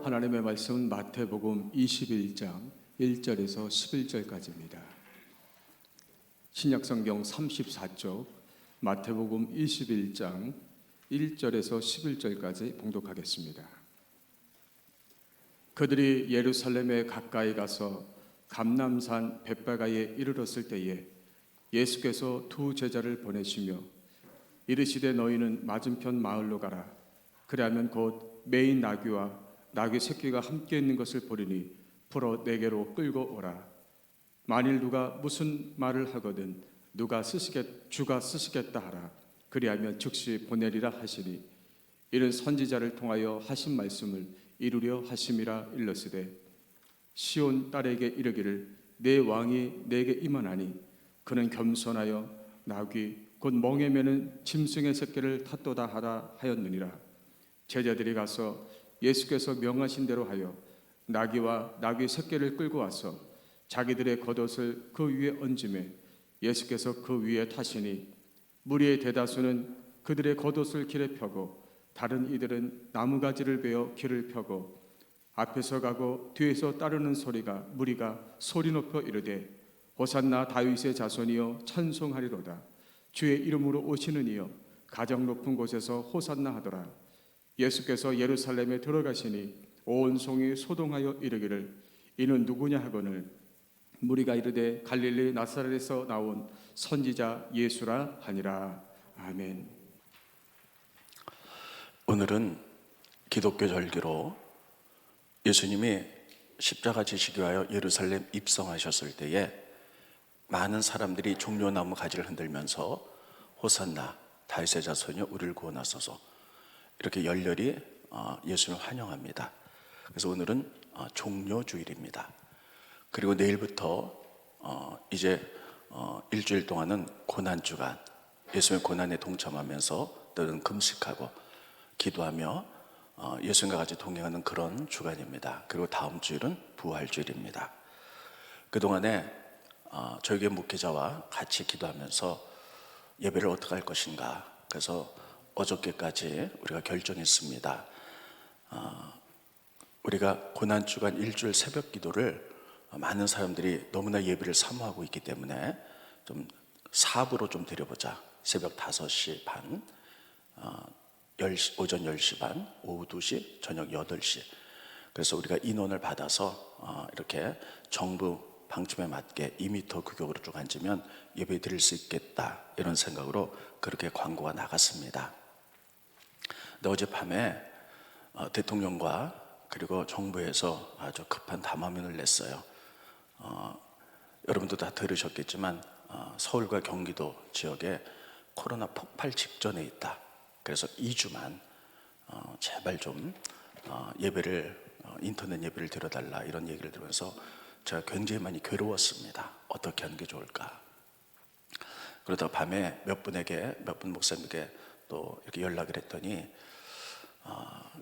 하나님의 말씀은 마태복음 21장 1절에서 11절까지입니다. 신약성경 34쪽 마태복음 21장 1절에서 11절까지 봉독하겠습니다. 그들이 예루살렘에 가까이 가서 감람산 벳바가에 이르렀을 때에 예수께서 두 제자를 보내시며 이르시되 너희는 맞은편 마을로 가라. 그리하면 곧 매인 나귀와 나귀 새끼가 함께 있는 것을 보리니 풀어 내게로 끌고 오라. 만일 누가 무슨 말을 하거든 주가 쓰시겠다 하라. 그리하면 즉시 보내리라 하시니 이는 선지자를 통하여 하신 말씀을 이루려 하심이라. 일러스되 시온 딸에게 이르기를 내 왕이 내게 임하나니 그는 겸손하여 나귀 곧 멍에 매는 짐승의 새끼를 탔도다 하라 하였느니라. 제자들이 가서 예수께서 명하신 대로 하여 나귀와 나귀 새끼를 끌고 와서 자기들의 겉옷을 그 위에 얹음에 예수께서 그 위에 타시니 무리의 대다수는 그들의 겉옷을 길에 펴고 다른 이들은 나무가지를 베어 길을 펴고 앞에서 가고 뒤에서 따르는 무리가 소리 높여 이르되 호산나 다윗의 자손이여 찬송하리로다. 주의 이름으로 오시는 이여 가장 높은 곳에서 호산나 하더라. 예수께서 예루살렘에 들어가시니 온 성이 소동하여 이르기를 이는 누구냐 하거늘 무리가 이르되 갈릴리 나사렛에서 나온 선지자 예수라 하니라. 아멘. 오늘은 기독교 절기로 예수님이 십자가 지시기 위하여 예루살렘 입성하셨을 때에 많은 사람들이 종려나무 가지를 흔들면서 호산나 다윗의 자손이여 우리를 구원하소서 이렇게 열렬히 예수님을 환영합니다. 그래서 오늘은 종려주일입니다. 그리고 내일부터 이제 일주일 동안은 고난주간, 예수님의 고난에 동참하면서 또는 금식하고 기도하며 예수님과 같이 동행하는 그런 주간입니다. 그리고 다음 주일은 부활주일입니다. 그동안에 저희 교회 목회자와 같이 기도하면서 예배를 어떻게 할 것인가, 그래서 어저께까지 우리가 결정했습니다. 우리가 고난주간 일주일 새벽 기도를 많은 사람들이 너무나 예배를 사모하고 있기 때문에 좀 사부로 좀 드려보자. 새벽 5시 반, 오전 10시 반, 오후 2시, 저녁 8시. 그래서 우리가 인원을 받아서 이렇게 정부 방침에 맞게 2m 규격으로 쭉 앉으면 예배 드릴 수 있겠다, 이런 생각으로 그렇게 광고가 나갔습니다. 근데 어젯밤에 대통령과 그리고 정부에서 아주 급한 담화문을 냈어요. 여러분도 다 들으셨겠지만 서울과 경기도 지역에 코로나 폭발 직전에 있다. 그래서 2주만 제발 좀 인터넷 예배를 드려달라, 이런 얘기를 들으면서 제가 굉장히 많이 괴로웠습니다. 어떻게 하는 게 좋을까. 그러다가 밤에 몇 분 목사님에게 또 이렇게 연락을 했더니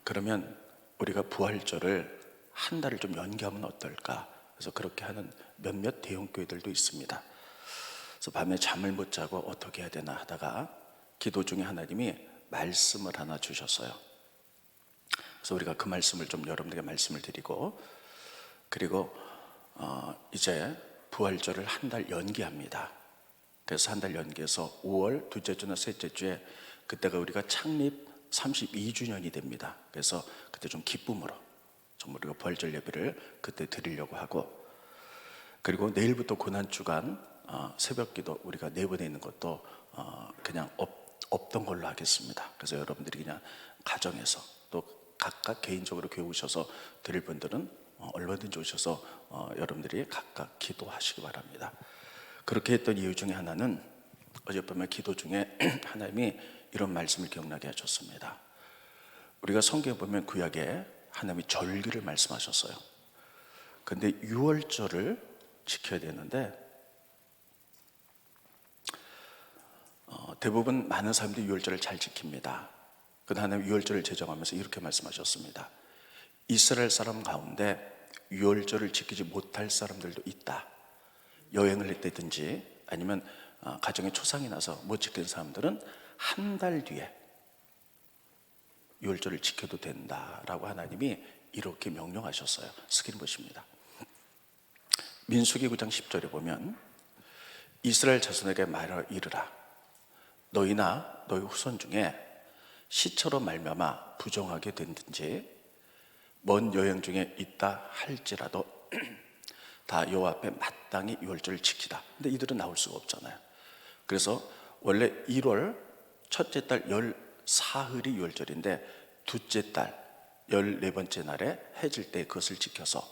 그러면 우리가 부활절을 한 달을 좀 연기하면 어떨까. 그래서 그렇게 하는 몇몇 대형 교회들도 있습니다. 그래서 밤에 잠을 못 자고 어떻게 해야 되나 하다가 기도 중에 하나님이 말씀을 하나 주셨어요. 그래서 우리가 그 말씀을 좀 여러분들에게 말씀을 드리고, 그리고 이제 부활절을 한 달 연기합니다. 그래서 한 달 연기해서 5월 둘째 주나 셋째 주에, 그때가 우리가 창립 32주년이 됩니다. 그래서 그때 좀 기쁨으로 좀 우리가 부활절 예배를 그때 드리려고 하고, 그리고 내일부터 고난주간 새벽기도 우리가 내보내 있는 것도 그냥 없던 걸로 하겠습니다. 그래서 여러분들이 그냥 가정에서 또 각각 개인적으로 교회 오셔서 드릴 분들은 얼마든지 오셔서 여러분들이 각각 기도하시기 바랍니다. 그렇게 했던 이유 중에 하나는 어젯밤에 기도 중에 하나님이 이런 말씀을 기억나게 하셨습니다. 우리가 성경에 보면 구약에 하나님이 절기를 말씀하셨어요. 근데 6월절을 지켜야 되는데 대부분 많은 사람들이 6월절을 잘 지킵니다. 그런데 하나님 6월절을 제정하면서 이렇게 말씀하셨습니다. 이스라엘 사람 가운데 6월절을 지키지 못할 사람들도 있다. 여행을 했다든지 아니면 가정에 초상이 나서 못 지킨 사람들은 한 달 뒤에 6월절을 지켜도 된다라고 하나님이 이렇게 명령하셨어요. 스크린 보십니다. 민수기 9장 10절에 보면 이스라엘 자손에게 말하여 이르라. 너희나 너희 후손 중에 시처로 말미암아 부정하게 된든지 먼 여행 중에 있다 할지라도 다 여호와 앞에 마땅히 유월절을 지키다. 근데 이들은 나올 수가 없잖아요. 그래서 원래 1월 첫째 달 14흘이 유월절인데 둘째 달 14번째 날에 해질 때 그것을 지켜서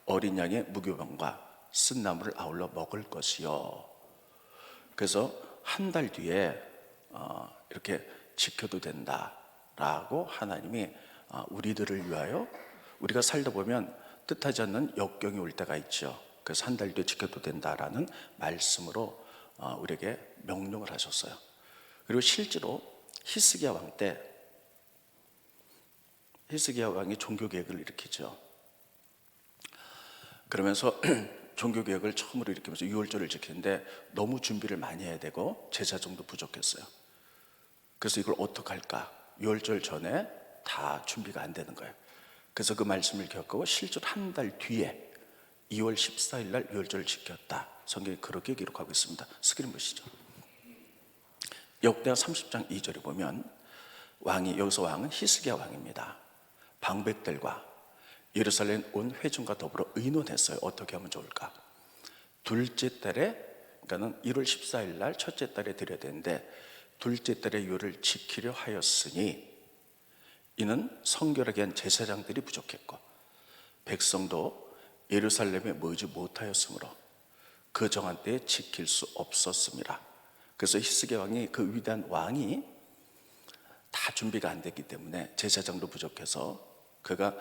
어린 양의 무교병과 쓴나물을 아울러 먹을 것이요. 그래서 한 달 뒤에 이렇게 지켜도 된다라고 하나님이 우리들을 위하여 우리가 살다 보면 뜻하지 않는 역경이 올 때가 있죠. 그래서 한 달 뒤에 지켜도 된다라는 말씀으로 우리에게 명령을 하셨어요. 그리고 실제로 히스기야 왕 때 히스기야 왕이 종교개혁을 일으키죠. 그러면서 종교개혁을 처음으로 일으키면서 유월절을 지키는데 너무 준비를 많이 해야 되고 제사정도 부족했어요. 그래서 이걸 어떻게 할까? 유월절 전에 다 준비가 안 되는 거예요. 그래서 그 말씀을 기억하고 실제로 한 달 뒤에 2월 14일 날 유월절을 지켰다. 성경이 그렇게 기록하고 있습니다. 스크린 보시죠. 역대하 30장 2절에 보면 여기서 왕은 히스기야 왕입니다. 방백들과 예루살렘 온 회중과 더불어 의논했어요. 어떻게 하면 좋을까? 둘째 달에, 그러니까는 1월 14일 날 첫째 달에 드려야 되는데 둘째 달에 유월을 지키려 하였으니 이는 성결하게 한 제사장들이 부족했고 백성도 예루살렘에 모이지 못하였으므로 그 정한 때에 지킬 수 없었습니다. 그래서 히스기야 왕이, 그 위대한 왕이 다 준비가 안 됐기 때문에 제사장도 부족해서 그가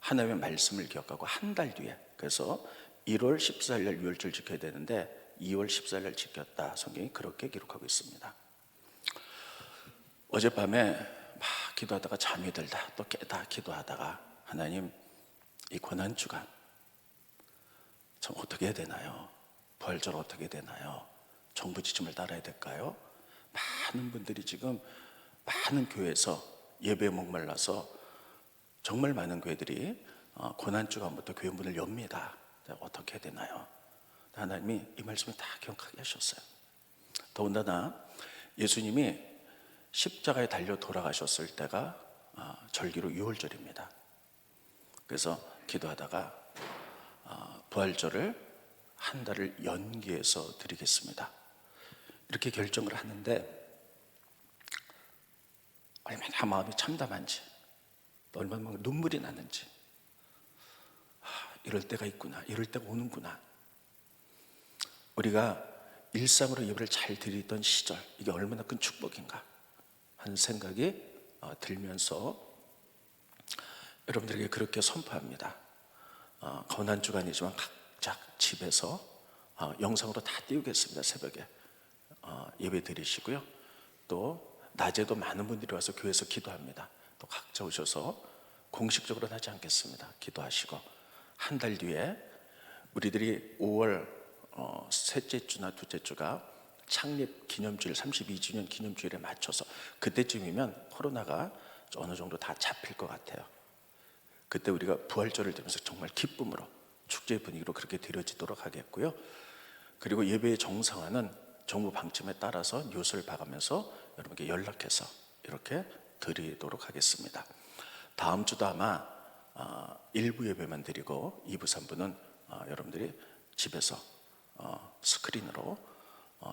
하나님의 말씀을 기억하고 한 달 뒤에, 그래서 1월 14일 날 유월절 지켜야 되는데 2월 14일 날 지켰다. 성경이 그렇게 기록하고 있습니다. 어젯밤에 막 기도하다가 잠이 들다 또 깨다 기도하다가 하나님, 이 고난주간 참 어떻게 해야 되나요? 부활절 어떻게 해야 되나요? 정부 지침을 따라야 될까요? 많은 분들이 지금 많은 교회에서 예배에 목말라서 정말 많은 교회들이 고난주간부터 교회 문을 엽니다. 어떻게 해야 되나요? 하나님이 이 말씀을 다 기억하게 하셨어요. 더군다나 예수님이 십자가에 달려 돌아가셨을 때가 절기로 유월절입니다. 그래서 기도하다가 부활절을 한 달을 연기해서 드리겠습니다. 이렇게 결정을 하는데 얼마나 마음이 참담한지, 또 얼마나 눈물이 나는지, 이럴 때가 있구나, 이럴 때가 오는구나. 우리가 일상으로 예배를 잘 드리던 시절, 이게 얼마나 큰 축복인가 하는 생각이 들면서 여러분들에게 그렇게 선포합니다. 고난주간이지만 각자 집에서 영상으로 다 띄우겠습니다. 새벽에 예배 드리시고요. 또 낮에도 많은 분들이 와서 교회에서 기도합니다. 또 각자 오셔서 공식적으로는 하지 않겠습니다. 기도하시고 한 달 뒤에 우리들이 5월 셋째 주나 둘째 주가 창립 기념주일 32주년 기념주일에 맞춰서 그때쯤이면 코로나가 어느 정도 다 잡힐 것 같아요. 그때 우리가 부활절을 들으면서 정말 기쁨으로 축제의 분위기로 그렇게 드려지도록 하겠고요. 그리고 예배의 정상화는 정부 방침에 따라서 뉴스를 봐가면서 여러분께 연락해서 이렇게 드리도록 하겠습니다. 다음 주도 아마 1부 예배만 드리고 2부 3부는 여러분들이 집에서 스크린으로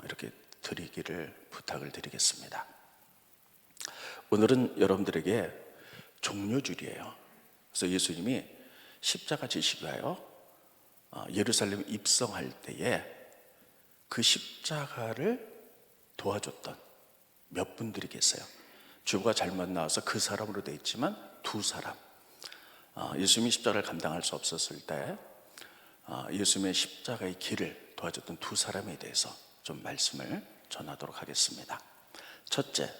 이렇게 드리기를 부탁을 드리겠습니다. 오늘은 여러분들에게 종료주일이에요. 그래서 예수님이 십자가 지시기 위하여 예루살렘 입성할 때에 그 십자가를 도와줬던 몇 분들이 계세요. 주가 잘못 나와서 그 사람으로 되어 있지만 두 사람, 예수님이 십자가를 감당할 수 없었을 때 예수님의 십자가의 길을 도와줬던 두 사람에 대해서 좀 말씀을 전하도록 하겠습니다. 첫째,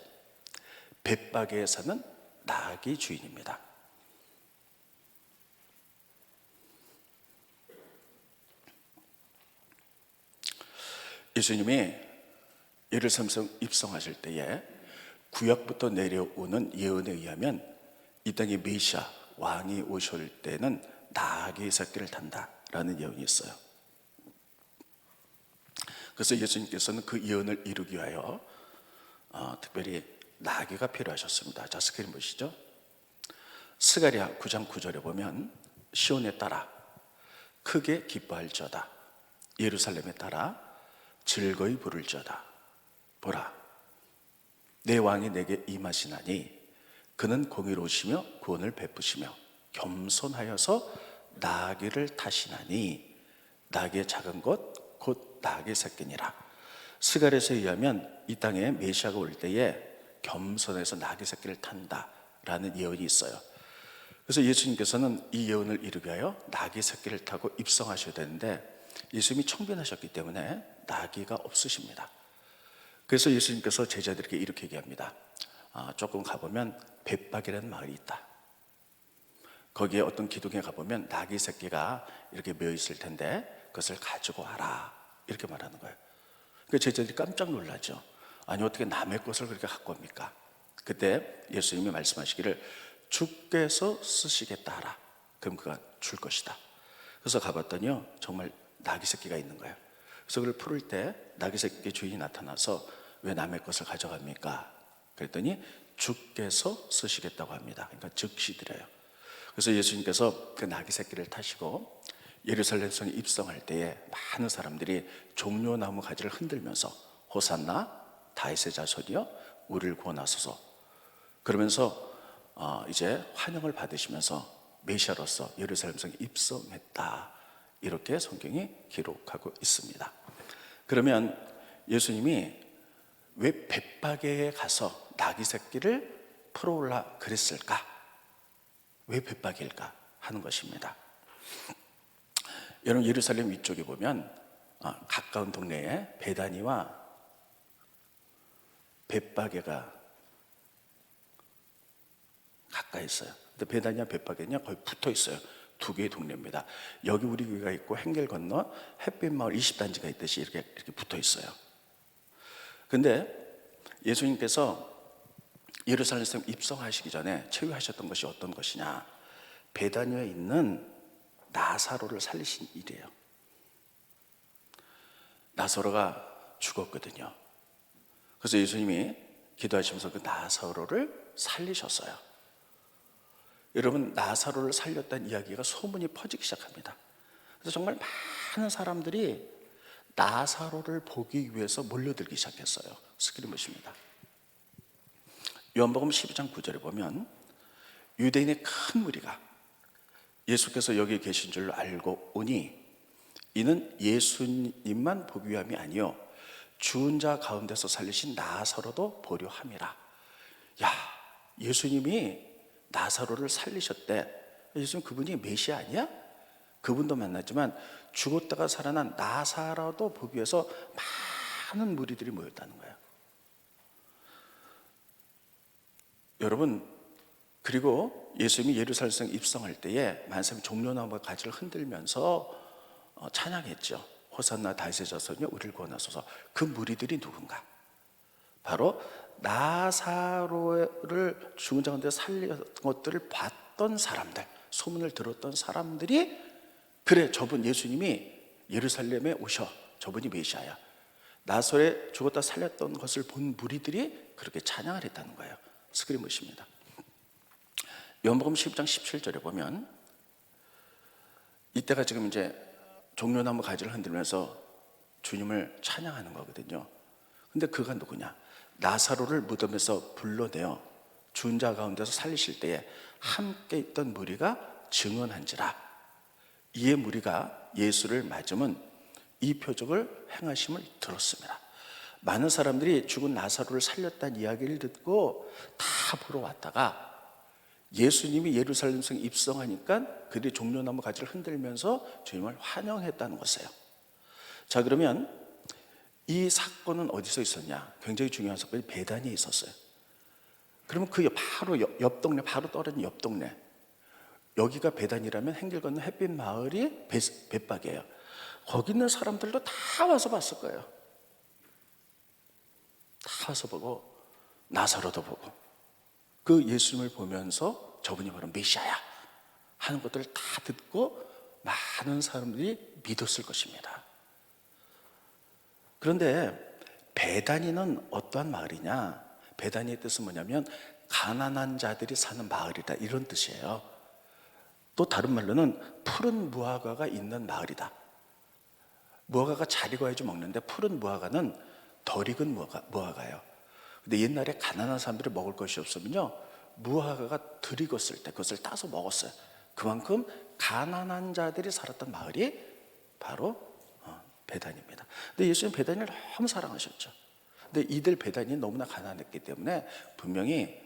벳바게에 사는 나귀 주인입니다. 예수님이 예루살렘 입성하실 때에 구약부터 내려오는 예언에 의하면 이 땅의 메시아, 왕이 오실 때는 나귀 새끼를 탄다라는 예언이 있어요. 그래서 예수님께서는 그 예언을 이루기 위하여 특별히 나귀가 필요하셨습니다. 자, 스크린 보시죠. 스가랴 9장 9절에 보면 시온에 따라 크게 기뻐할지어다, 예루살렘에 따라 즐거이 부를지어다. 보라, 내 왕이 내게 임하시나니 그는 공의로우시며 구원을 베푸시며 겸손하여서 나귀를 타시나니 나귀의 작은 것 곧 나귀 새끼니라. 스가랴서에 의하면 이 땅에 메시아가 올 때에 겸손해서 나귀 새끼를 탄다라는 예언이 있어요. 그래서 예수님께서는 이 예언을 이루기 위하여 나귀 새끼를 타고 입성하셔야 되는데 예수님이 청빈하셨기 때문에 나귀가 없으십니다. 그래서 예수님께서 제자들에게 이렇게 얘기합니다. 조금 가보면 벳박이라는 마을이 있다. 거기에 어떤 기둥에 가보면 나귀 새끼가 이렇게 메어 있을 텐데 그것을 가지고 와라, 이렇게 말하는 거예요. 그러니까 제자들이 깜짝 놀라죠. 아니, 어떻게 남의 것을 그렇게 갖고 옵니까? 그때 예수님이 말씀하시기를 주께서 쓰시겠다 하라. 그럼 그가 줄 것이다. 그래서 가봤더니요, 정말 나귀 새끼가 있는 거예요. 그래서 그걸 풀을 때 나귀 새끼 주인이 나타나서 왜 남의 것을 가져갑니까? 그랬더니 주께서 쓰시겠다고 합니다. 그러니까 즉시 드려요. 그래서 예수님께서 그 나귀 새끼를 타시고 예루살렘 성에 입성할 때에 많은 사람들이 종려나무 가지를 흔들면서 호산나 다윗의 자손이여 우리를 구원하소서, 그러면서 이제 환영을 받으시면서 메시아로서 예루살렘 성에 입성했다, 이렇게 성경이 기록하고 있습니다. 그러면 예수님이 왜 벳박에 가서 나귀 새끼를 풀어올라 그랬을까? 왜 벳박일까 하는 것입니다. 여러분, 예루살렘 위쪽에 보면 가까운 동네에 베다니와 벳박에가 가까이 있어요. 근데 베다니와 벳박에는 거의 붙어 있어요. 두 개의 동네입니다. 여기 우리 교회가 있고 행길 건너 햇빛마을 20단지가 있듯이 이렇게 붙어 있어요. 근데 예수님께서 예루살렘 입성하시기 전에 체유하셨던 것이 어떤 것이냐? 베다니에 있는 나사로를 살리신 일이에요. 나사로가 죽었거든요. 그래서 예수님이 기도하시면서 그 나사로를 살리셨어요. 여러분, 나사로를 살렸다는 이야기가 소문이 퍼지기 시작합니다. 그래서 정말 많은 사람들이 나사로를 보기 위해서 몰려들기 시작했어요. 스크린 보십니다. 요한복음 12장 9절에 보면 유대인의 큰 무리가 예수께서 여기 계신 줄 알고 오니 이는 예수님만 보기 위함이 아니요 죽은 자 가운데서 살리신 나사로도 보려 함이라. 야, 예수님이 나사로를 살리셨대. 예수님 그분이 메시아 아니야? 그분도 만났지만 죽었다가 살아난 나사로도 보기 위해서 많은 무리들이 모였다는 거예요. 여러분, 그리고 예수님이 예루살렘 입성할 때에 만사의 종려나무 가지를 흔들면서 찬양했죠. 호산나 다윗의 자손이여 우리를 구원하소서. 그 무리들이 누군가? 바로 나사로를 죽은 자 가운데 살린 것들을 봤던 사람들, 소문을 들었던 사람들이 그래, 저분 예수님이 예루살렘에 오셔, 저분이 메시아야. 나사로에 죽었다 살렸던 것을 본 무리들이 그렇게 찬양을 했다는 거예요. 스크린 보십니다. 요한복음 10장 17절에 보면 이때가 지금 이제 종려나무 가지를 흔들면서 주님을 찬양하는 거거든요. 근데 그가 누구냐? 나사로를 무덤에서 불러내어 죽은 자 가운데서 살리실 때에 함께 있던 무리가 증언한지라. 이에 무리가 예수를 맞으면 이 표적을 행하심을 들었습니다. 많은 사람들이 죽은 나사로를 살렸다는 이야기를 듣고 다 보러 왔다가 예수님이 예루살렘 성에 입성하니까 그들이 종려나무 가지를 흔들면서 주님을 환영했다는 것이에요. 자, 그러면 이 사건은 어디서 있었냐? 굉장히 중요한 사건이 베다니에 있었어요. 그러면 그 바로 옆 동네, 바로 떨어진 옆 동네, 여기가 베다니라면 행길 건너 햇빛 마을이 벳박이에요. 거기 있는 사람들도 다 와서 봤을 거예요. 다 와서 보고 나사로도 보고 그 예수님을 보면서 저분이 바로 메시아야 하는 것들을 다 듣고 많은 사람들이 믿었을 것입니다. 그런데 베다니는 어떠한 마을이냐? 베다니의 뜻은 뭐냐면 가난한 자들이 사는 마을이다, 이런 뜻이에요. 또 다른 말로는 푸른 무화과가 있는 마을이다. 무화과가 잘 익어야지 먹는데 푸른 무화과는 덜 익은 무화과예요. 근데 옛날에 가난한 사람들이 먹을 것이 없으면요, 무화과가 덜 익었을 때 그것을 따서 먹었어요. 그만큼 가난한 자들이 살았던 마을이 바로 베다니입니다. 근데 예수님 베다니를 너무 사랑하셨죠. 근데 이들 베다니 너무나 가난했기 때문에 분명히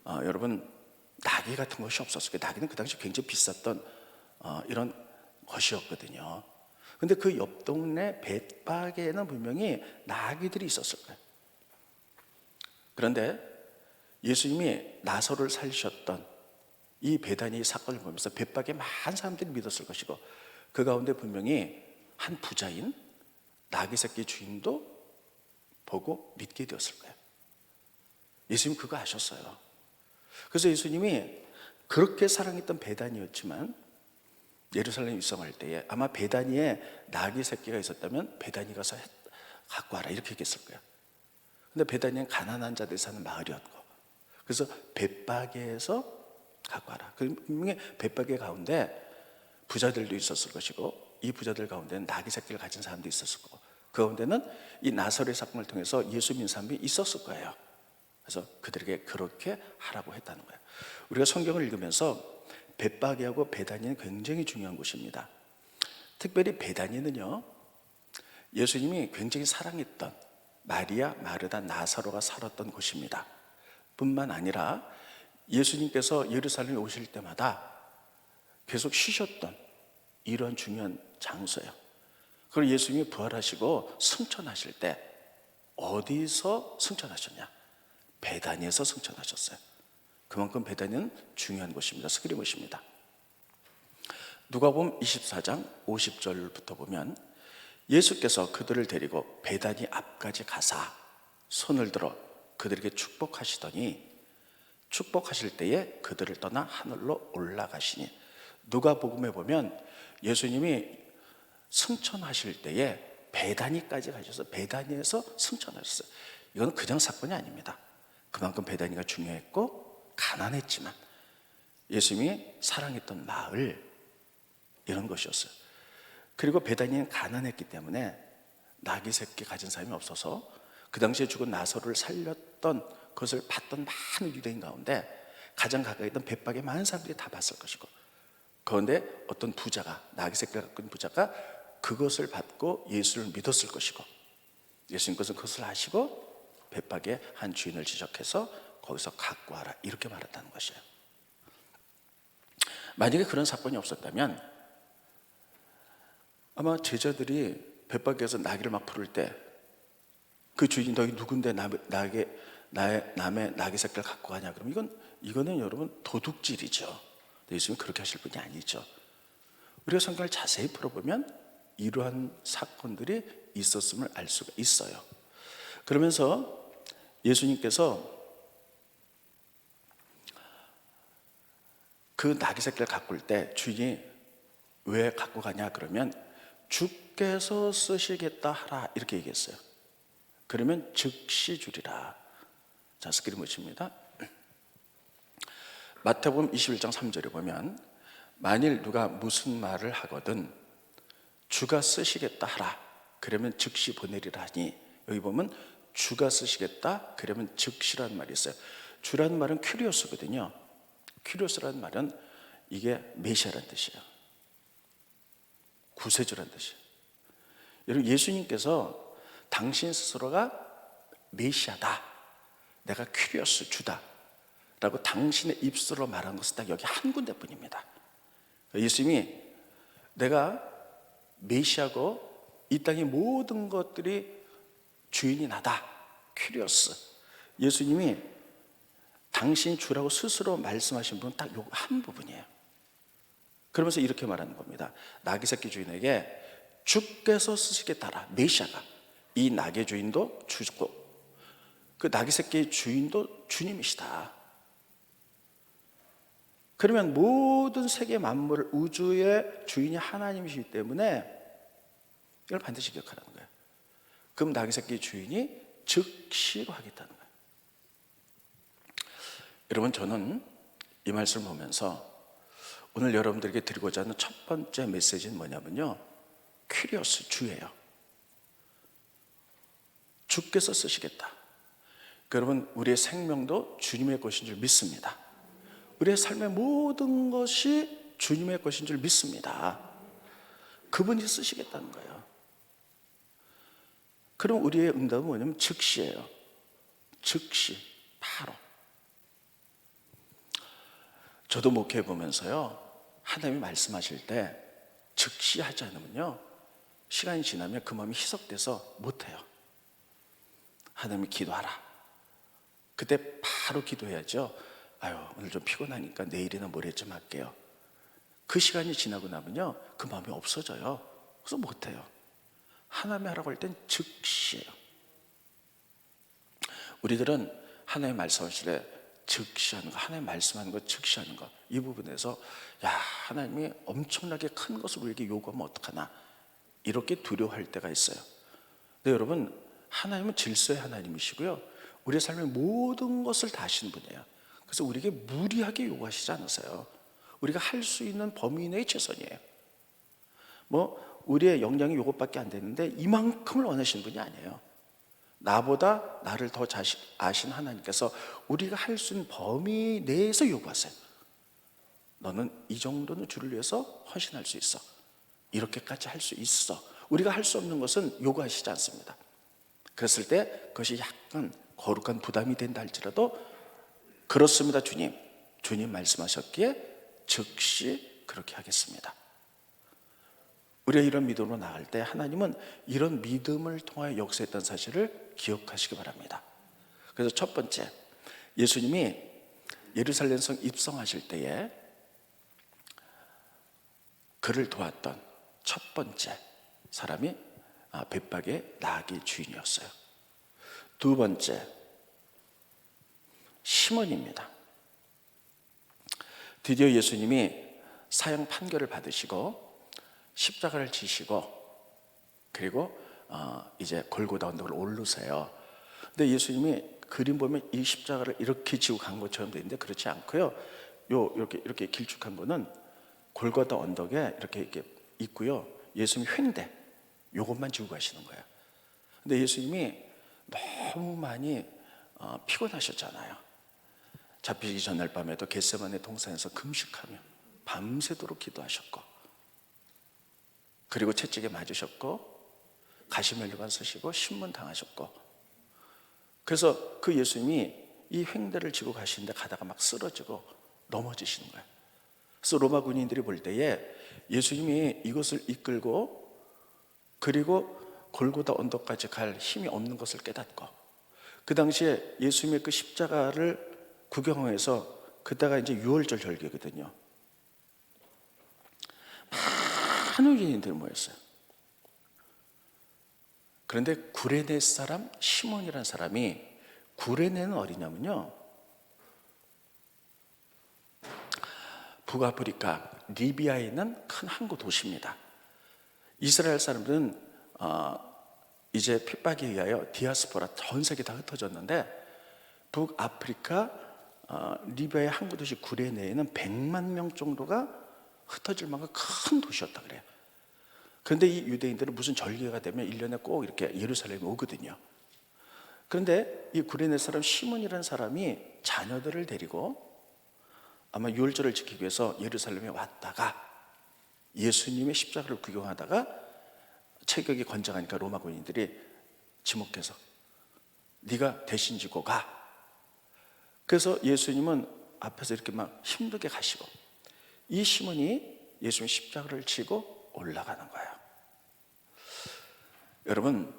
여러분, 나귀 같은 것이 없었어요. 나귀는 그 당시 굉장히 비쌌던 이런 것이었거든요. 근데 그 옆 동네 벳박에는 분명히 나귀들이 있었을 거예요. 그런데 예수님이 나사로를 살리셨던 이 베다니 사건을 보면서 벳박에 많은 사람들이 믿었을 것이고, 그 가운데 분명히 한 부자인 나귀 새끼 주인도 보고 믿게 되었을 거예요. 예수님 그거 아셨어요. 그래서 예수님이 그렇게 사랑했던 베다니였지만 예루살렘 입성할 때에 아마 베다니에 나귀 새끼가 있었다면 베다니 가서 갖고 와라, 이렇게 얘기했을 거예요. 근데 베다니는 가난한 자들이 사는 마을이었고, 그래서 벳박에에서 갖고 와라. 분명히 벳박에 가운데 부자들도 있었을 것이고, 이 부자들 가운데는 나귀 새끼를 가진 사람도 있었을 거고, 그 가운데는 이 나사렛 사건을 통해서 예수 믿는 사람이 있었을 거예요. 그래서 그들에게 그렇게 하라고 했다는 거예요. 우리가 성경을 읽으면서 벳박이하고 베다니는 굉장히 중요한 곳입니다. 특별히 베다니는요, 예수님이 굉장히 사랑했던 마리아, 마르다, 나사로가 살았던 곳입니다. 뿐만 아니라 예수님께서 예루살렘에 오실 때마다 계속 쉬셨던 이런 중요한 장소예요. 그리고 예수님이 부활하시고 승천하실 때 어디서 승천하셨냐? 베다니에서 승천하셨어요. 그만큼 베다니는 중요한 곳입니다. 스크린 곳입니다. 누가복음 24장 50절부터 보면 예수께서 그들을 데리고 베다니 앞까지 가사 손을 들어 그들에게 축복하시더니 축복하실 때에 그들을 떠나 하늘로 올라가시니, 누가복음에 보면 예수님이 승천하실 때에 베다니까지 가셔서 베다니에서 승천하셨어요. 이건 그냥 사건이 아닙니다. 그만큼 베다니가 중요했고 가난했지만 예수님이 사랑했던 마을, 이런 것이었어요. 그리고 베다니는 가난했기 때문에 나귀 새끼 가진 사람이 없어서 그 당시에 죽은 나사로를 살렸던 그것을 봤던 많은 유대인 가운데 가장 가까이 있던 벳박에 많은 사람들이 다 봤을 것이고, 그런데 어떤 부자가, 나귀 새끼를 갖고 있는 부자가 그것을 받고 예수를 믿었을 것이고, 예수님께서 그것을 아시고 벳박에 한 주인을 지적해서 거기서 갖고 와라, 이렇게 말했다는 것이에요. 만약에 그런 사건이 없었다면 아마 제자들이 벳박에서 나귀를 막 풀을 때 그 주인이 너희 누군데 남의 나귀 새끼를 갖고 가냐, 그러면 이거는 여러분 도둑질이죠. 예수님이 그렇게 하실 분이 아니죠. 우리가 성경을 자세히 풀어보면 이러한 사건들이 있었음을 알 수가 있어요. 그러면서 예수님께서 그 나귀 새끼를 갖고 올 때 주인이 왜 갖고 가냐 그러면 주께서 쓰시겠다 하라, 이렇게 얘기했어요. 그러면 즉시 주리라. 자, 스크린 보십니다. 마태복음 21장 3절에 보면 만일 누가 무슨 말을 하거든 주가 쓰시겠다 하라, 그러면 즉시 보내리라 하니, 여기 보면 주가 쓰시겠다, 그러면 즉시라는 말이 있어요. 주라는 말은 큐리오스거든요. 큐리오스라는 말은 이게 메시아라는 뜻이에요. 구세주라는 뜻이에요. 여러분, 예수님께서 당신 스스로가 메시아다, 내가 큐리오스 주다 라고 당신의 입술로 말한 것은 딱 여기 한 군데뿐입니다. 예수님이 내가 메시아고 이 땅의 모든 것들이 주인이 나다, 큐리오스, 예수님이 당신 주라고 스스로 말씀하신 분은 딱 요 한 부분이에요. 그러면서 이렇게 말하는 겁니다. 나귀 새끼 주인에게 주께서 쓰시겠다라, 메시아가, 이 나귀 주인도 주고 그 나귀 새끼의 주인도 주님이시다. 그러면 모든 세계 만물, 우주의 주인이 하나님이시기 때문에 이걸 반드시 기억하라는 거예요. 그럼 나귀 새끼 주인이 즉시로 하겠다는 거예요. 여러분, 저는 이 말씀을 보면서 오늘 여러분들에게 드리고자 하는 첫 번째 메시지는 뭐냐면요, 퀴리오스, 주예요. 주께서 쓰시겠다. 여러분, 우리의 생명도 주님의 것인 줄 믿습니다. 우리의 삶의 모든 것이 주님의 것인 줄 믿습니다. 그분이 쓰시겠다는 거예요. 그럼 우리의 응답은 뭐냐면 즉시예요. 즉시, 바로. 저도 목회해 보면서요, 하나님이 말씀하실 때 즉시 하지 않으면요, 시간이 지나면 그 마음이 희석돼서 못해요. 하나님이 기도하라. 그때 바로 기도해야죠. 아유, 오늘 좀 피곤하니까 내일이나 모레쯤 할게요. 그 시간이 지나고 나면요, 그 마음이 없어져요. 그래서 못해요. 하나님이 하라고 할 땐 즉시예요. 우리들은 하나님 말씀하실 때 즉시 하는 거, 하나님 말씀하는 거 즉시 하는 거, 이 부분에서 야, 하나님이 엄청나게 큰 것을 우리에게 요구하면 어떡하나, 이렇게 두려워할 때가 있어요. 근데 여러분, 하나님은 질서의 하나님이시고요, 우리의 삶의 모든 것을 다 아시는 분이에요. 그래서 우리에게 무리하게 요구하시지 않으세요. 우리가 할 수 있는 범위 내의 최선이에요. 우리의 역량이 이것밖에 안 되는데 이만큼을 원하시는 분이 아니에요. 나보다 나를 더 아신 하나님께서 우리가 할 수 있는 범위 내에서 요구하세요. 너는 이 정도는 주를 위해서 헌신할 수 있어. 이렇게까지 할 수 있어. 우리가 할 수 없는 것은 요구하시지 않습니다. 그랬을 때 그것이 약간 거룩한 부담이 된다 할지라도 그렇습니다, 주님. 주님 말씀하셨기에 즉시 그렇게 하겠습니다. 우리가 이런 믿음으로 나갈 때 하나님은 이런 믿음을 통하여 역사했던 사실을 기억하시기 바랍니다. 그래서 첫 번째, 예수님이 예루살렘 성 입성하실 때에 그를 도왔던 첫 번째 사람이 벳박의 나귀 주인이었어요. 두 번째, 시몬입니다. 드디어 예수님이 사형 판결을 받으시고 십자가를 지시고 그리고 이제 골고다 언덕을 오르세요. 근데 예수님이 그림 보면 이 십자가를 이렇게 지고 간 것처럼 되는데 그렇지 않고요. 이렇게 길쭉한 거는 골고다 언덕에 이렇게 있고요. 예수님이 횡대 요것만 지고 가시는 거예요. 근데 예수님이 너무 많이 피곤하셨잖아요. 잡히기 전날 밤에도 겟세마네 동산에서 금식하며 밤새도록 기도하셨고, 그리고 채찍에 맞으셨고, 가시멜로관 쓰시고 신문 당하셨고, 그래서 그 예수님이 이 횡대를 지고 가시는데 가다가 막 쓰러지고 넘어지시는 거예요. 그래서 로마 군인들이 볼 때에 예수님이 이것을 이끌고 그리고 골고다 언덕까지 갈 힘이 없는 것을 깨닫고, 그 당시에 예수님의 그 십자가를 구경하면서, 그때가 이제 6월절 절기거든요. 많은 유대인들이 모였어요. 그런데 구레네 사람 시몬이라는 사람이, 구레네는 어디냐면요, 북아프리카 리비아에 있는 큰 항구 도시입니다. 이스라엘 사람들은 이제 핍박에 의하여 디아스포라 전 세계 다 흩어졌는데, 북아프리카 리비아의 항구 도시 구레네에는 100만 명 정도가 흩어질 만큼 큰 도시였다 그래요. 그런데 이 유대인들은 무슨 절기가 되면 1년에 꼭 이렇게 예루살렘에 오거든요. 그런데 이 구레네 사람 시몬이라는 사람이 자녀들을 데리고 아마 유월절을 지키기 위해서 예루살렘에 왔다가 예수님의 십자가를 구경하다가 체격이 건장하니까 로마 군인들이 지목해서 네가 대신 지고 가. 그래서 예수님은 앞에서 이렇게 막 힘들게 가시고, 이 시몬이 예수님 십자가를 지고 올라가는 거예요. 여러분,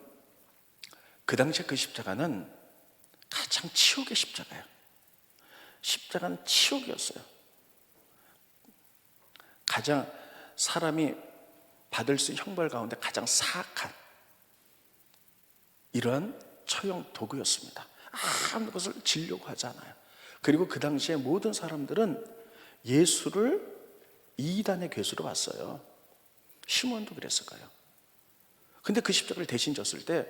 그 당시에 그 십자가는 가장 치욕의 십자가예요. 십자가는 치욕이었어요. 가장 사람이 받을 수 있는 형벌 가운데 가장 사악한 이러한 처형 도구였습니다. 아무 것을 지려고 하지 않아요. 그리고 그 당시에 모든 사람들은 예수를 이단의 괴수로 봤어요. 시몬도 그랬을 거예요. 근데 그 십자가를 대신 졌을 때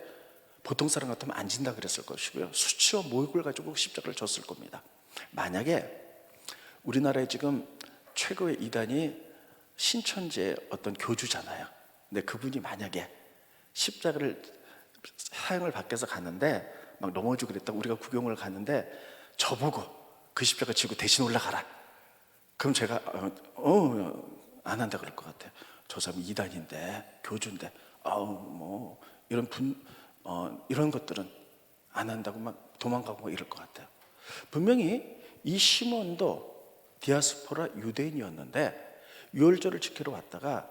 보통 사람 같으면 안 진다 그랬을 것이고요. 수치와 모욕을 가지고 십자가를 졌을 겁니다. 만약에 우리나라에 지금 최고의 이단이 신천지의 어떤 교주잖아요. 근데 그분이 만약에 십자가를 사형을 받게서 갔는데 막 넘어지고 그랬다고 우리가 구경을 갔는데 저보고 그 십자가 지고 대신 올라가라. 그럼 제가 안 한다 그럴 것 같아요. 저 사람이 이단인데 교주인데 뭐 이런 것들은 안 한다고 막 도망가고 막 이럴 것 같아요. 분명히 이 시몬도 디아스포라 유대인이었는데 유월절을 지키러 왔다가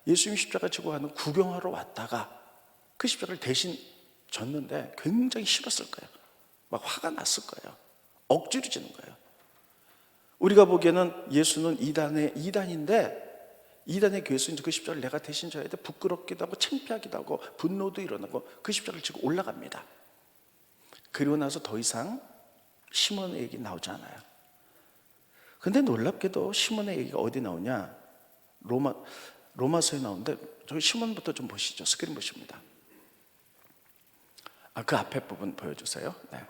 예수님 십자가 지고 가는 구경하러 왔다가 그 십자가를 대신 졌는데 굉장히 싫었을 거예요. 막 화가 났을 거예요. 억지로 지는 거예요. 우리가 보기에는 예수는 이단인데 이단의 교회에서 그 십자가를 내가 대신 져야 돼. 부끄럽기도 하고 창피하기도 하고 분노도 일어나고 그 십자가를 지고 올라갑니다. 그리고 나서 더 이상 시몬의 얘기 나오지 않아요. 근데 놀랍게도 시몬의 얘기가 어디 나오냐? 로마서에 나오는데 저기 시몬부터 좀 보시죠. 스크린 보십니다. 그 앞에 부분 보여주세요. 네.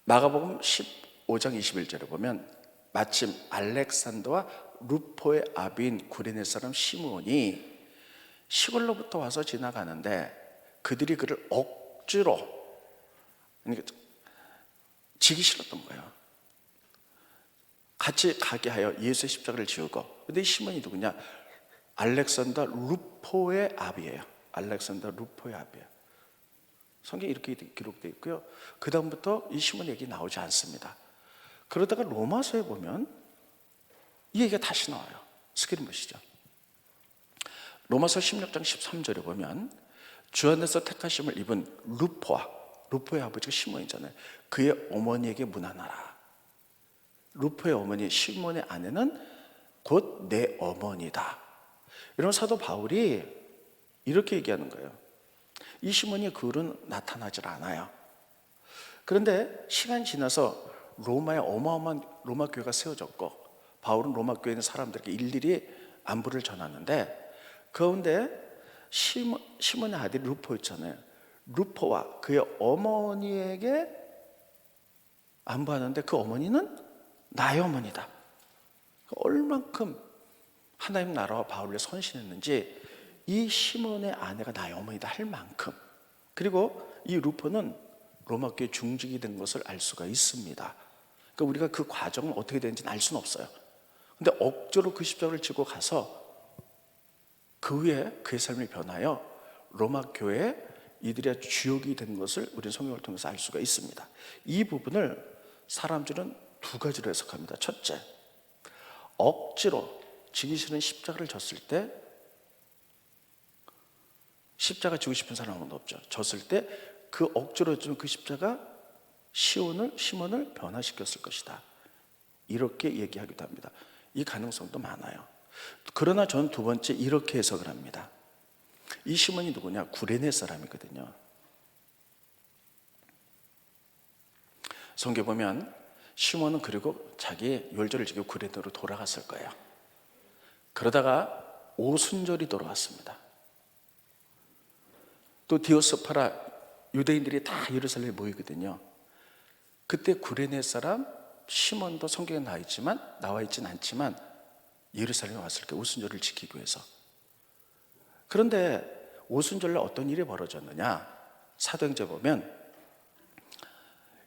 마가복음 15장 21절에 보면 마침 알렉산더와 루포의 아비인 구레네 사람 시몬이 시골로부터 와서 지나가는데 그들이 그를 억지로 그러니까 지기 싫었던 거예요. 같이 가게 하여 예수의 십자가를 지우고. 근데 이 시몬이 누구냐? 알렉산더 루포의 아비예요. 알렉산더 루포의 아비예요. 성경에 이렇게 기록되어 있고요. 그 다음부터 이 시몬 얘기 나오지 않습니다. 그러다가 로마서에 보면 이 얘기가 다시 나와요. 스크린 보시죠. 로마서 16장 13절에 보면 주 안에서 택하심을 입은 루포의 아버지가 시몬이잖아요. 그의 어머니에게 문안하라. 루포의 어머니 시몬의 아내는 곧 내 어머니다. 이런 사도 바울이 이렇게 얘기하는 거예요. 이 시몬이 그 후로는 나타나질 않아요. 그런데 시간이 지나서 로마에 어마어마한 로마 교회가 세워졌고 바울은 로마 교회에 있는 사람들에게 일일이 안부를 전하는데 그 가운데 시몬의 아들이 루포였잖아요. 루포와 그의 어머니에게 안부하는데 그 어머니는 나의 어머니다. 얼만큼 하나님 나라와 바울을 선신했는지 이 시몬의 아내가 나의 어머니다 할 만큼. 그리고 이 루포는 로마교회 중직이 된 것을 알 수가 있습니다. 그러니까 우리가 그 과정은 어떻게 되는지는 알 수는 없어요. 근데 억지로 그 십자가를 지고 가서 그 후에 그의 삶이 변하여 로마교회에 이들의 주역이 된 것을 우리는 성경을 통해서 알 수가 있습니다. 이 부분을 사람들은 두 가지로 해석합니다. 첫째, 억지로 지기 싫은 십자가를 졌을 때 십자가 지고 싶은 사람은 없죠. 졌을 때 그 억지로 준 그 십자가 시몬을 변화시켰을 것이다. 이렇게 얘기하기도 합니다. 이 가능성도 많아요. 그러나 저는 두 번째 이렇게 해석을 합니다. 이 시몬이 누구냐? 구레네 사람이거든요. 성경에 보면 시몬은 그리고 자기 율절을 지키고 구레네로 돌아갔을 거예요. 그러다가 오순절이 돌아왔습니다. 또 디오스파라 유대인들이 다 예루살렘에 모이거든요. 그때 구레네 사람 시몬도 성경에 나와 있지는 않지만 예루살렘에 왔을 때 오순절을 지키기 위해서. 그런데 오순절날 어떤 일이 벌어졌느냐? 사도행전에 보면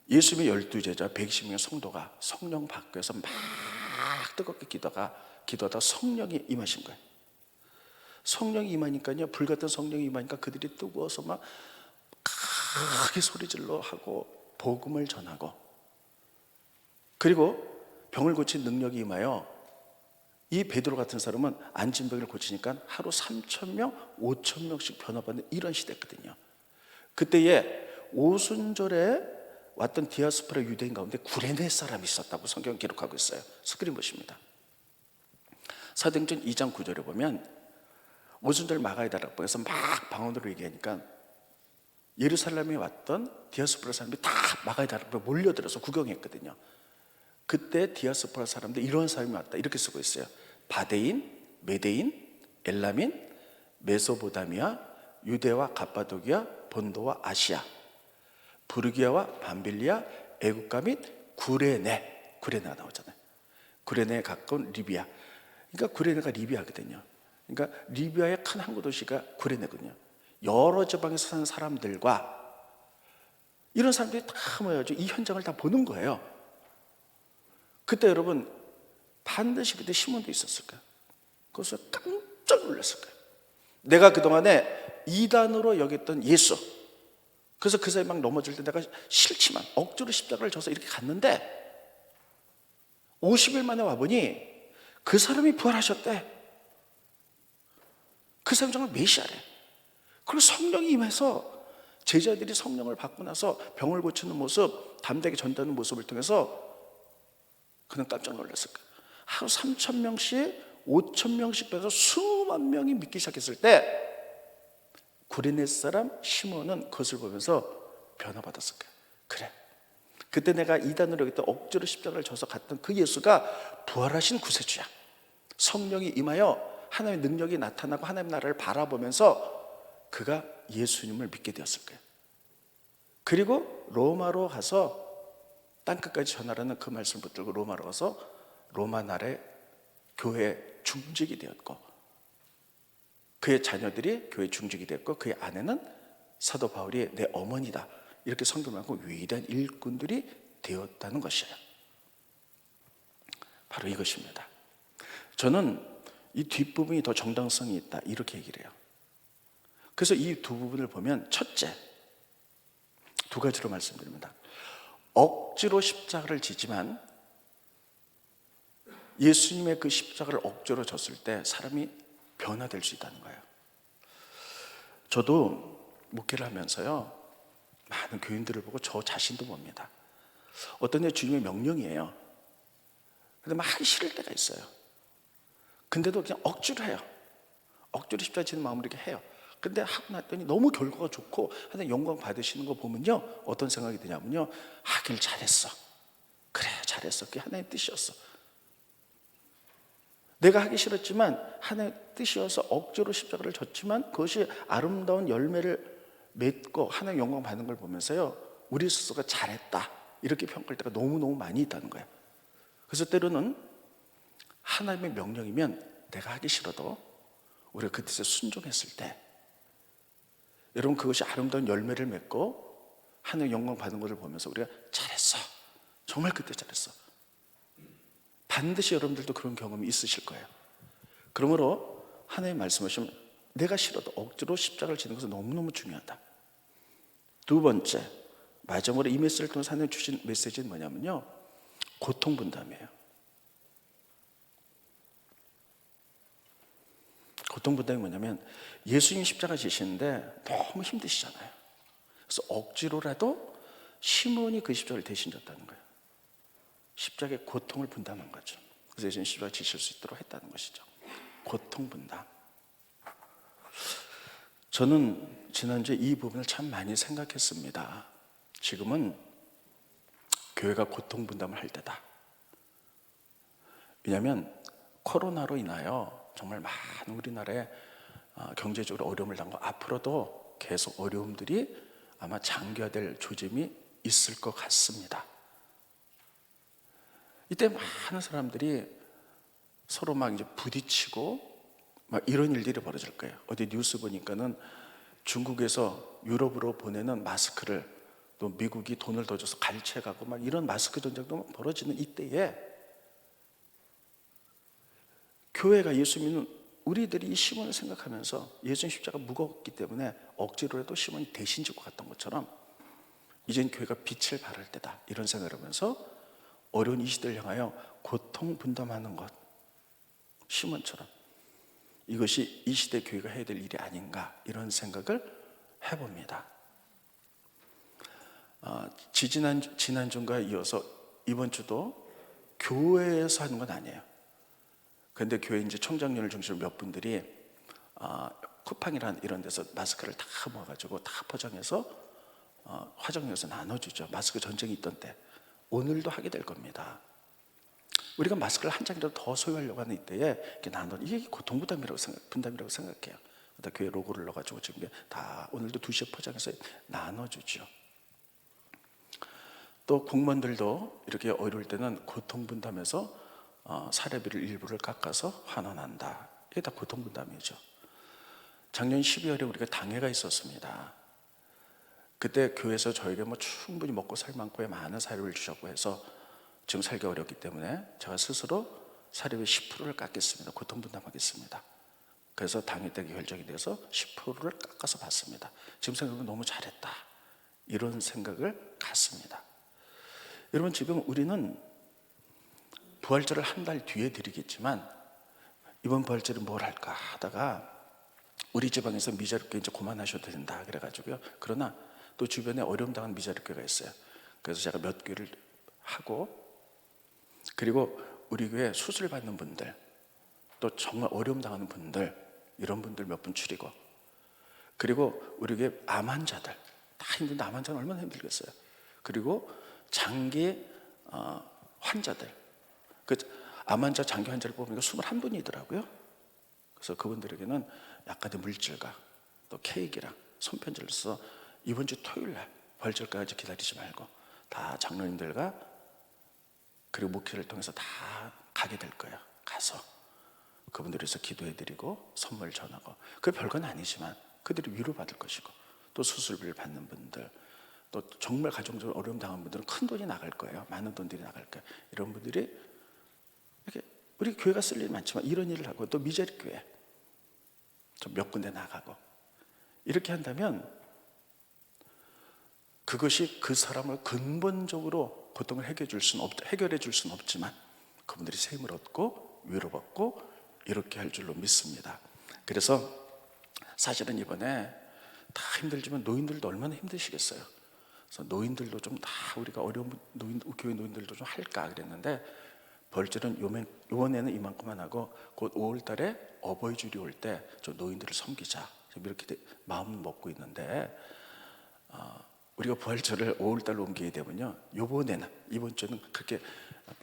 예수님의 12제자 120명의 성도가 성령 받고 해서 막 뜨겁게 기도하다 성령이 임하신 거예요. 성령이 임하니까요, 불같은 성령이 임하니까 그들이 뜨거워서 막 크게 소리질러 하고 복음을 전하고, 그리고 병을 고친 능력이 임하여 이 베드로 같은 사람은 안진병을 고치니까 하루 3,000명, 5,000명씩 변화받는 이런 시대거든요. 그때에 오순절에 왔던 디아스포라 유대인 가운데 구레네 사람이 있었다고 성경 기록하고 있어요. 스크린 보십니다. 사도행전 2장 9절에 보면 오순절 마가의 다락방에서 막 방언으로 얘기하니까 예루살렘에 왔던 디아스포라 사람들이 다 마가의 다락방에 몰려들어서 구경했거든요. 그때 디아스포라 사람들 이런 사람이 왔다 이렇게 쓰고 있어요. 바데인, 메데인, 엘라민, 메소보다미아, 유대와 갑바도기아, 본도와 아시아, 부르기아와 밤빌리아, 애국가 및 구레네가 나오잖아요. 구레네에 가까운 리비아. 그러니까 구레네가 리비아거든요. 그러니까 리비아의 큰 항구 도시가 구레네거든요. 여러 지방에서 사는 사람들과 이런 사람들이 다 모여가지고 이 현장을 다 보는 거예요. 그때 여러분 반드시 그때 시몬도 있었을 거예요. 그래서 깜짝 놀랐을 거예요. 내가 그동안에 이단으로 여겼던 예수, 그래서 그 사람이 막 넘어질 때 내가 싫지만 억지로 십자가를 져서 이렇게 갔는데 50일 만에 와보니 그 사람이 부활하셨대. 그 사람이 정말 메시아래. 그리고 성령이 임해서 제자들이 성령을 받고 나서 병을 고치는 모습, 담대하게 전도하는 모습을 통해서 그는 깜짝 놀랐을 거예요. 하루 3,000명씩 5,000명씩 빼서 수만 명이 믿기 시작했을 때 구레네 사람 시몬은 그것을 보면서 변화받았을 거예요. 그래, 그때 내가 이단으로 여겼던 억지로 십자가를 져서 갔던 그 예수가 부활하신 구세주야. 성령이 임하여 하나님의 능력이 나타나고 하나님의 나라를 바라보면서 그가 예수님을 믿게 되었을 거예요. 그리고 로마로 가서 땅끝까지 전하라는 그 말씀을 붙들고 로마로 가서 로마 나라의 교회 중직이 되었고, 그의 자녀들이 교회 중직이 되었고, 그의 아내는 사도 바울이 내 어머니다 이렇게 성경하고 위대한 일꾼들이 되었다는 것이에요. 바로 이것입니다. 저는 이 뒷부분이 더 정당성이 있다 이렇게 얘기를 해요. 그래서 이 두 부분을 보면 첫째, 두 가지로 말씀드립니다. 억지로 십자가를 지지만 예수님의 그 십자가를 억지로 졌을 때 사람이 변화될 수 있다는 거예요. 저도 목회를 하면서요, 많은 교인들을 보고 저 자신도 봅니다. 어떤 애 주님의 명령이에요. 근데 막 하기 싫을 때가 있어요. 근데도 그냥 억지로 해요. 억지로 십자가 지는 마음으로 이렇게 해요. 근데 하고 났더니 너무 결과가 좋고 하나님 영광 받으시는 거 보면요, 어떤 생각이 드냐면요, 하길 잘했어. 그래, 잘했어. 그게 하나님의 뜻이었어. 내가 하기 싫었지만 하나님의 뜻이어서 억지로 십자가를 졌지만 그것이 아름다운 열매를 맺고 하나님 영광 받는 걸 보면서요, 우리 스스로가 잘했다 이렇게 평가할 때가 너무너무 많이 있다는 거예요. 그래서 때로는 하나님의 명령이면 내가 하기 싫어도 우리가 그 뜻에 순종했을 때 여러분 그것이 아름다운 열매를 맺고 하나님 영광 받는 것을 보면서 우리가 잘했어, 정말 그때 잘했어. 반드시 여러분들도 그런 경험이 있으실 거예요. 그러므로 하나님 말씀하시면 내가 싫어도 억지로 십자가를 지는 것은 너무너무 중요하다. 두 번째, 마지막으로 이 메시지를 통해서 하나님 주신 메시지는 뭐냐면요, 고통 분담이에요. 고통 분담이 뭐냐면 예수님 십자가 지시는데 너무 힘드시잖아요. 그래서 억지로라도 시몬이 그 십자가를 대신 졌다는 거예요. 십자가의 고통을 분담한 거죠. 그래서 예수님 십자가 지실 수 있도록 했다는 것이죠. 고통 분담. 저는 지난주에 이 부분을 참 많이 생각했습니다. 지금은 교회가 고통 분담을 할 때다. 왜냐하면 코로나로 인하여 정말 많은 우리나라에 경제적으로 어려움을 당하고 앞으로도 계속 어려움들이 아마 장기화될 조짐이 있을 것 같습니다. 이때 많은 사람들이 서로 막 이제 부딪히고 막 이런 일들이 벌어질 거예요. 어디 뉴스 보니까는 중국에서 유럽으로 보내는 마스크를 또 미국이 돈을 더 줘서 갈취해가고 막 이런 마스크 전쟁도 벌어지는 이때에 교회가 예수 믿는 우리들이 이 시몬을 생각하면서 예수님 십자가 무거웠기 때문에 억지로라도 시몬이 대신 지고 갔던 것처럼 이젠 교회가 빛을 발할 때다 이런 생각을 하면서 어려운 이 시대를 향하여 고통 분담하는 것, 시몬처럼 이것이 이 시대 교회가 해야 될 일이 아닌가 이런 생각을 해봅니다. 지난주가 이어서 이번 주도 교회에서 하는 건 아니에요. 그런데 교회 이제 총장년을 중심으로 몇 분들이 쿠팡이란 이런 데서 마스크를 다 모아가지고 다 포장해서 화정역에서 나눠주죠. 마스크 전쟁이 있던 때. 오늘도 하게 될 겁니다. 우리가 마스크를 한 장이라도 더 소유하려고 하는 이때에 이게 고통분담이라고 생각해요. 교회 로고를 넣어가지고 지금 다 오늘도 2시에 포장해서 나눠주죠. 또 공무원들도 이렇게 어려울 때는 고통분담해서 사례비를 일부를 깎아서 환원한다. 이게 다 고통분담이죠. 작년 12월에 우리가 당회가 있었습니다. 그때 교회에서 저에게 충분히 먹고 살 만큼의 많은 사료를 주셨고 해서 지금 살기 어렵기 때문에 제가 스스로 사료비 10%를 깎겠습니다. 고통분담하겠습니다. 그래서 당회 때 결정이 돼서 10%를 깎아서 받습니다. 지금 생각하면 너무 잘했다, 이런 생각을 갖습니다. 여러분, 지금 우리는 부활절을 한 달 뒤에 드리겠지만 이번 부활절에 뭘 할까 하다가 우리 지방에서 미자립교회 이제 그만하셔도 된다 그래가지고요. 그러나 또 주변에 어려움 당한 미자립교회가 있어요. 그래서 제가 몇 교회를 하고, 그리고 우리 교회 수술 받는 분들, 또 정말 어려움 당하는 분들, 이런 분들 몇 분 추리고, 그리고 우리 교회 암 환자들 다 힘든데, 암 환자는 얼마나 힘들겠어요. 그리고 장기 환자들, 암 환자, 장기 환자를 뽑으니까 21분이더라고요. 그래서 그분들에게는 약간의 물질과 또 케이크랑 손편지를 써서 이번 주 토요일 날 부활절까지 기다리지 말고 다 장로님들과 그리고 목회를 통해서 다 가게 될 거예요. 가서 그분들에서 기도해드리고 선물 전하고, 그 별건 아니지만 그들이 위로받을 것이고, 또 수술비를 받는 분들, 또 정말 가정적으로 어려움 당한 분들은 큰 돈이 나갈 거예요. 많은 돈들이 나갈 거예요. 이런 분들이 이렇게, 우리 교회가 쓸 일이 많지만 이런 일을 하고, 또 미자립 교회 좀 몇 군데 나가고, 이렇게 한다면 그것이 그 사람을 근본적으로 고통을 해결해 줄 수는 없지만 그분들이 새 힘을 얻고 위로받고 이렇게 할 줄로 믿습니다. 그래서 사실은 이번에 다 힘들지만 노인들도 얼마나 힘드시겠어요. 그래서 노인들도 좀 다 우리가 어려운 교회 노인들도 좀 할까 그랬는데, 벌절은 요번에는 이만큼만 하고 곧 5월 달에 어버이줄이 올 때 저 노인들을 섬기자, 이렇게 마음 먹고 있는데, 우리가 부활절을 5월 달로 옮기게 되면요, 이번 주는 그렇게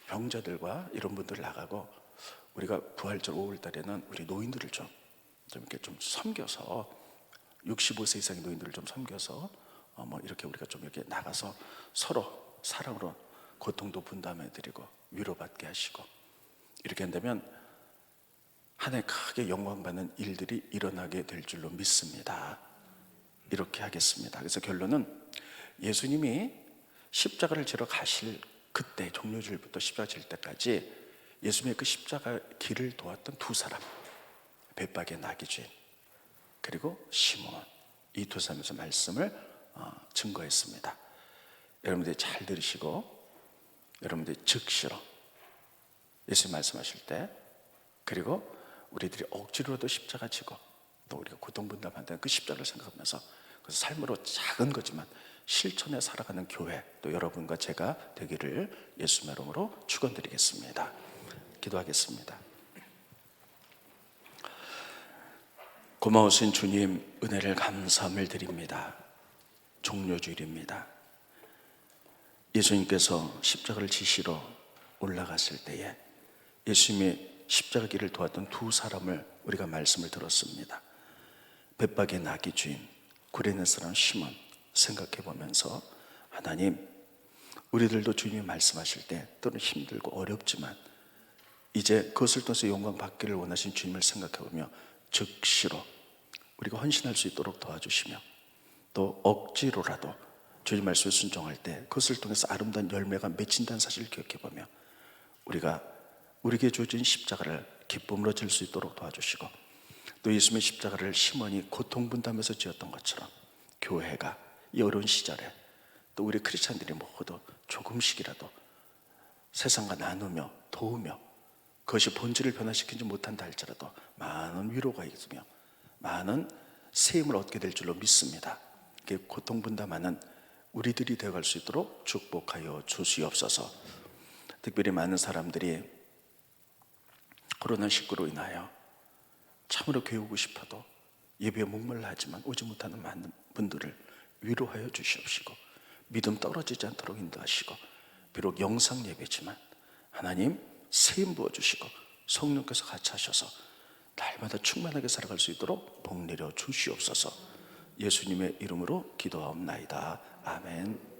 병자들과 이런 분들 나가고, 우리가 부활절 5월 달에는 우리 노인들을 좀 이렇게 좀 섬겨서, 65세 이상의 노인들을 좀 섬겨서 이렇게 우리가 좀 이렇게 나가서 서로 사랑으로 고통도 분담해드리고 위로받게 하시고, 이렇게 한다면 한 해 크게 영광받는 일들이 일어나게 될 줄로 믿습니다. 이렇게 하겠습니다. 그래서 결론은 예수님이 십자가를 지러 가실 그때, 종료주일부터 십자가 질 때까지 예수님의 그 십자가 길을 도왔던 두 사람, 벳박의 나귀 주인 그리고 시몬, 이 두 사람에서 말씀을 증거했습니다. 여러분들이 잘 들으시고, 여러분들이 즉시로 예수님 말씀하실 때, 그리고 우리들이 억지로라도 십자가 지고 또 우리가 고통분담한다는 그 십자가를 생각하면서 그래서 삶으로 작은 거지만 실천해 살아가는 교회, 또 여러분과 제가 되기를 예수님의 이름으로 축원드리겠습니다. 기도하겠습니다. 고마우신 주님, 은혜를 감사함을 드립니다. 종료주일입니다. 예수님께서 십자가를 지시러 올라갔을 때에 예수님이 십자가 길을 도왔던 두 사람을 우리가 말씀을 들었습니다. 벳박의 나귀 주인, 구레네 사람 시몬 생각해 보면서, 하나님, 우리들도 주님이 말씀하실 때 또는 힘들고 어렵지만 이제 그것을 통해서 영광 받기를 원하신 주님을 생각해 보며 즉시로 우리가 헌신할 수 있도록 도와주시며, 또 억지로라도 주님 말씀에 순종할 때 그것을 통해서 아름다운 열매가 맺힌다는 사실을 기억해 보며 우리에게 주어진 십자가를 기쁨으로 질 수 있도록 도와주시고, 또 예수님의 십자가를 시몬이 고통분담해서 지었던 것처럼 교회가 이 어려운 시절에 또 우리 크리스찬들이 모두 조금씩이라도 세상과 나누며 도우며, 그것이 본질을 변화시키지 못한다 할지라도 많은 위로가 있으며 많은 세임을 얻게 될 줄로 믿습니다. 고통분담하는 우리들이 되어갈 수 있도록 축복하여 주시옵소서. 특별히 많은 사람들이 코로나19로 인하여 참으로 교회 오고 싶어도 예배에 목말라 하지만 오지 못하는 많은 분들을 위로하여 주시옵시고, 믿음 떨어지지 않도록 인도하시고, 비록 영상 예배지만 하나님, 세임 부어주시고 성령께서 같이 하셔서 날마다 충만하게 살아갈 수 있도록 복 내려 주시옵소서. 예수님의 이름으로 기도하옵나이다. 아멘.